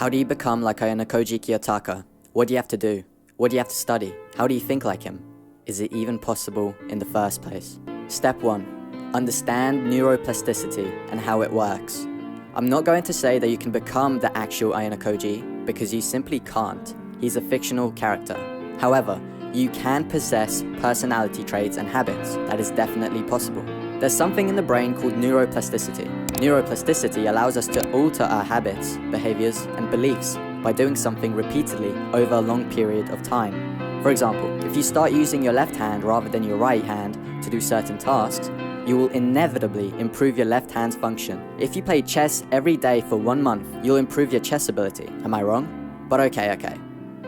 How do you become like Ayanokoji Kiyotaka? What do you have to do? What do you have to study? How do you think like him? Is it even possible in the first place? Step 1. Understand neuroplasticity and how it works. I'm not going to say that you can become the actual Ayanokoji, because you simply can't. He's a fictional character. However, you can possess personality traits and habits. That is definitely possible. There's something in the brain called neuroplasticity. Neuroplasticity allows us to alter our habits, behaviors, and beliefs by doing something repeatedly over a long period of time. For example, if you start using your left hand rather than your right hand to do certain tasks, you will inevitably improve your left hand's function. If you play chess every day for 1 month, you'll improve your chess ability. Am I wrong? But okay.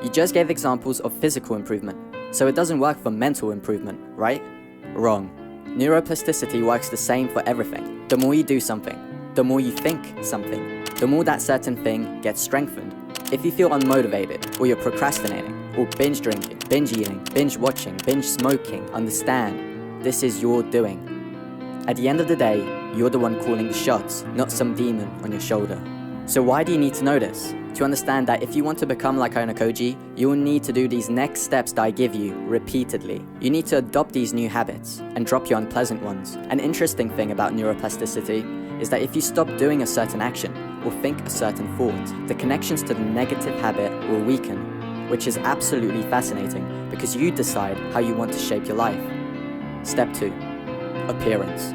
You just gave examples of physical improvement, so it doesn't work for mental improvement, right? Wrong. Neuroplasticity works the same for everything. The more you do something, the more you think something, the more that certain thing gets strengthened. If you feel unmotivated, or you're procrastinating, or binge drinking, binge eating, binge watching, binge smoking, understand, this is your doing. At the end of the day, you're the one calling the shots, not some demon on your shoulder. So why do you need to know this? To understand that if you want to become like Ayanokoji, you will need to do these next steps that I give you repeatedly. You need to adopt these new habits and drop your unpleasant ones. An interesting thing about neuroplasticity is that if you stop doing a certain action or think a certain thought, the connections to the negative habit will weaken, which is absolutely fascinating because you decide how you want to shape your life. Step 2. Appearance.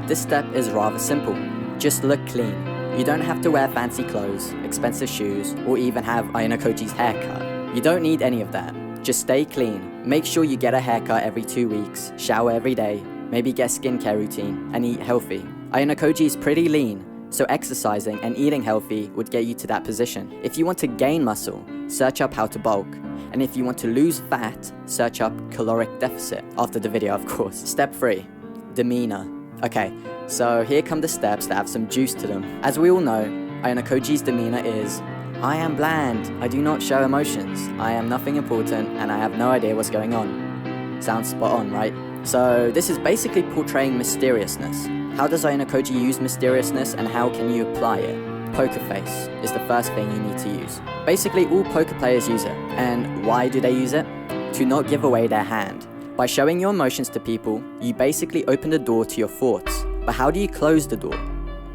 This step is rather simple. Just look clean. You don't have to wear fancy clothes, expensive shoes, or even have Ayanokoji's haircut. You don't need any of that. Just stay clean. Make sure you get a haircut every 2 weeks, shower every day, maybe get a skincare routine, and eat healthy. Ayanokoji is pretty lean, so exercising and eating healthy would get you to that position. If you want to gain muscle, search up how to bulk. And if you want to lose fat, search up caloric deficit. After the video, of course. Step 3. Demeanor. Okay, so here come the steps that have some juice to them. As we all know, Ayanokoji's demeanor is, I am bland, I do not show emotions, I am nothing important, and I have no idea what's going on. Sounds spot on, right? So this is basically portraying mysteriousness. How does Ayanokoji use mysteriousness and how can you apply it? Poker face is the first thing you need to use. Basically, all poker players use it. And why do they use it? To not give away their hand. By showing your emotions to people, you basically open the door to your thoughts. But how do you close the door?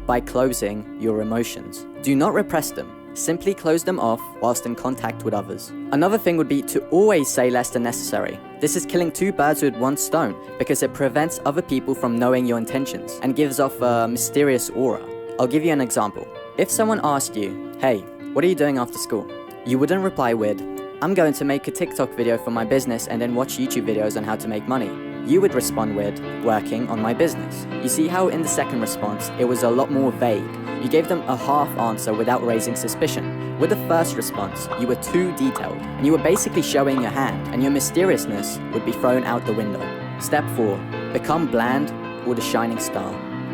By closing your emotions. Do not repress them. Simply close them off whilst in contact with others. Another thing would be to always say less than necessary. This is killing 2 birds with 1 stone because it prevents other people from knowing your intentions and gives off a mysterious aura. I'll give you an example. If someone asked you, hey, what are you doing after school? You wouldn't reply with, I'm going to make a TikTok video for my business and then watch YouTube videos on how to make money. You would respond with, working on my business. You see how in the second response, it was a lot more vague. You gave them a half answer without raising suspicion. With the first response, you were too detailed, and you were basically showing your hand, and your mysteriousness would be thrown out the window. Step 4. Become bland or the shining star.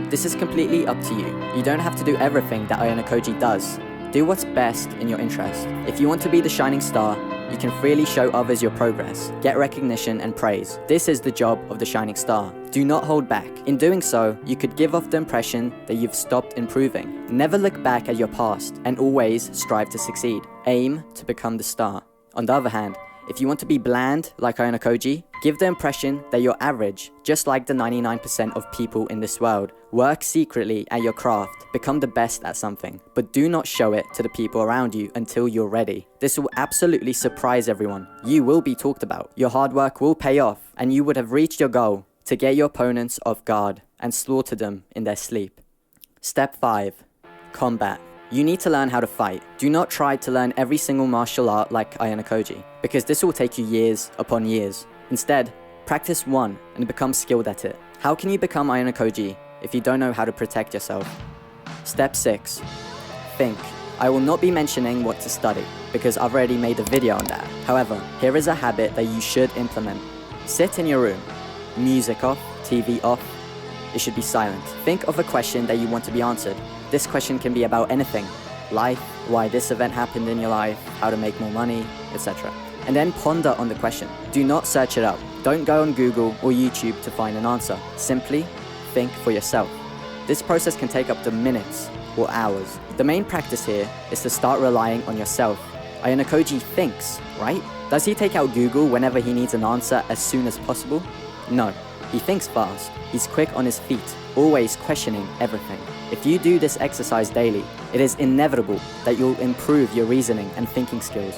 This is completely up to you. You don't have to do everything that Ayanokoji does. Do what's best in your interest. If you want to be the shining star, you can freely show others your progress, get recognition and praise. This is the job of the shining star. Do not hold back. In doing so, you could give off the impression that you've stopped improving. Never look back at your past and always strive to succeed. Aim to become the star. On the other hand, if you want to be bland like Ayanokoji, give the impression that you're average, just like the 99% of people in this world. Work secretly at your craft, become the best at something, but do not show it to the people around you until you're ready. This will absolutely surprise everyone. You will be talked about, your hard work will pay off, and you would have reached your goal to get your opponents off guard and slaughter them in their sleep. Step 5. Combat. You need to learn how to fight. Do not try to learn every single martial art like Ayanokoji, because this will take you years upon years. Instead, practice one and become skilled at it. How can you become Ayanokoji if you don't know how to protect yourself? Step 6. Think. I will not be mentioning what to study, because I've already made a video on that. However, here is a habit that you should implement. Sit in your room. Music off, TV off. It should be silent. Think of a question that you want to be answered. This question can be about anything. Life, why this event happened in your life, how to make more money, etc. And then ponder on the question. Do not search it up. Don't go on Google or YouTube to find an answer. Simply think for yourself. This process can take up to minutes. or hours. The main practice here is to start relying on yourself. Ayanokoji thinks, right? Does he take out Google whenever he needs an answer as soon as possible? No, he thinks fast. He's quick on his feet, always questioning everything. If you do this exercise daily, it is inevitable that you'll improve your reasoning and thinking skills.